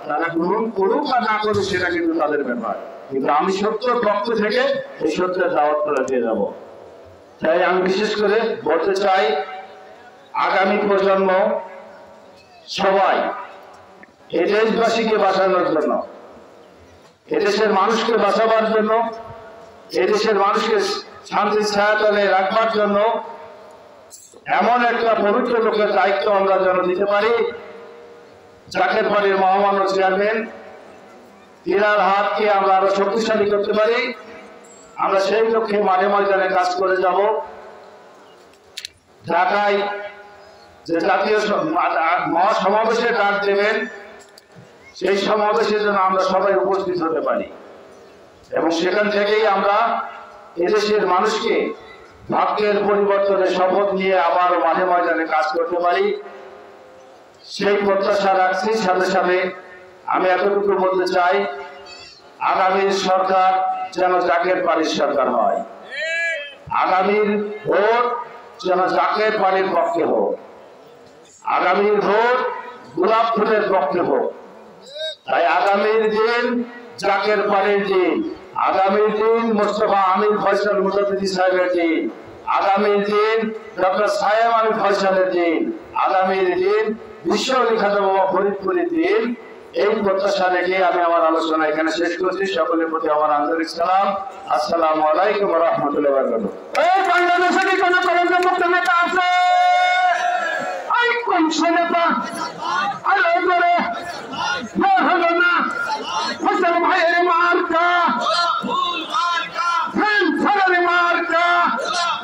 তারা গ্রহণ করুক বা না করুক সেটা কিন্তু তাদের ব্যাপার, কিন্তু আমি সত্যের পক্ষ থেকে এই সত্যের দাওয়াতটা দিয়ে যাব। তাই আমি বিশেষ করে বলতে চাই, আগামী প্রজন্ম সবাই এই দেশবাসীকে বাঁচানোর জন্য, এদেশের মানুষকে বাঁচাবার জন্য, এদেশের মানুষকে শান্তির ছায়াতলে রাখবার জন্য এমন একটা পবিত্র লোকের দায়িত্ব আমরা যেন দিতে পারি, জাকের বাড়ির মহামান্য চেয়ারম্যান তিনার হাতকে আমরা আরো শক্তিশালী করতে পারি। আমরা সেই লক্ষ্যে মাঝে ময়দানে কাজ করে যাব। ঢাকায় যে জাতীয় মহাসমাবেশের ডাক দেবেন, সেই সমাবেশের জন্য আমরা সবাই উপস্থিত হতে পারি এবং সেখান থেকেই আমরা এদেশের মানুষকে ভাগ্যের পরিবর্তনের শপথ নিয়ে আবার মাঝে ময়দানে কাজ করতে পারি, সেই প্রত্যাশা রাখছি। সাথে সাথে আমি এতটুকু বলতে চাই, আগামীর সরকার যেন জাকের বাড়ির সরকার হয়, আগামীর ভোট যেন জাকের বাড়ির পক্ষে হোক, আগামীর ভোট গোলাপ ফুলের পক্ষে হোক। তাই আগামীর দিন জাকের বাড়ির দিন, আগামী দিন মোস্তফা আমির ফয়সাল মুজাদ্দিদি সাহেবের দিন, আগামী দিন ডক্টর সায়েম আমির ফয়সালের দিন, আগামী দিন বিশ্ববিখ্যাত বাবা ফরিদপুরের দিন। এই প্রত্যাশা রেখে আমি আমার আলোচনা এখানে শেষ করছি। সকলের প্রতি আমার আন্তরিক সালাম। আসসালামু আলাইকুম ওয়া রাহমাতুল্লাহি ওয়া বারাকাতুহু। এই বাংলাদেশে কি কোনো কলঙ্কমুক্ত নেতা আছে? এই কোন নেতা? আরে বলে না হলো না, ফসল ভাইয়ের মার্কা, ফুল মার্কা, ফ্যান ফলের মার্কা,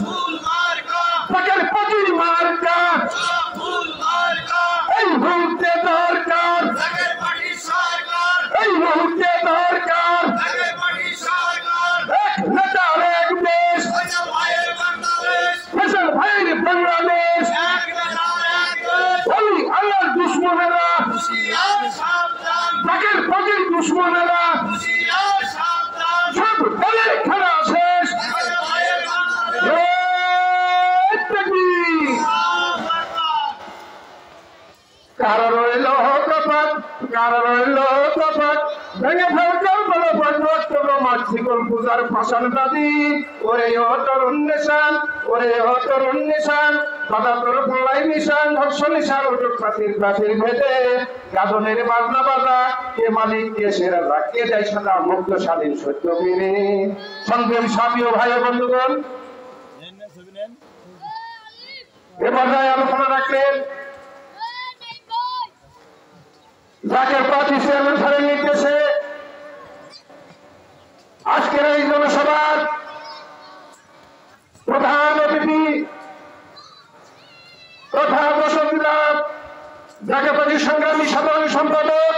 ফুল মার্কা, পাকের পতির মার্কা, ফুল মার্কা। এই মুহূর্তে দরকার জাকের বাড়ি সরকার, এই মুহূর্তে দরকার জাকের বাড়ি সরকার। এক নেতার এক দেশ, ফসল ভাইয়ের বাংলাদেশ, ফসল ভাইয়ের বাংলাদেশ, এক নেতার এক দেশ। ওই আল্লাহর দুশমনেরা হুঁশিয়ার সাবধান, জাকের বাড়ির দুশমনেরা হুঁশিয়ার সাবধান, সব দলের খেলা শেষ, ফসল ভাইয়ের বাংলাদেশ। কারো রইল কপাট, কারো রইল কপাট, ভেঙে ফেলকাল বলে বন্ধুত্ব মাছিকল পূজার ফাঁসান দাদি। ওরে ও তরুণ নিশান, ওরে ও তরুণ নিশান, দাদা তোর পড়াই নিশান, ধর্ষণ নিশান ওটুক প্রাচীর প্রাচীর ভেদে গাজনের বাজনা বাজা, কে মালিক কে সেরা রাখ, কে যাই সাদা মুক্ত স্বাধীন সত্য বীরে। সংগ্রাম সাথী ও ভাই বন্ধুগণ, এবার আলোচনা রাখলেন জাকের পার্টি চেয়ারম্যান সাহেবের নির্দেশে আজকের এই জনসভার প্রধান অতিথি, প্রধান বসতিরা জাকের পার্টির সংগ্রামী সাধারণ সম্পাদক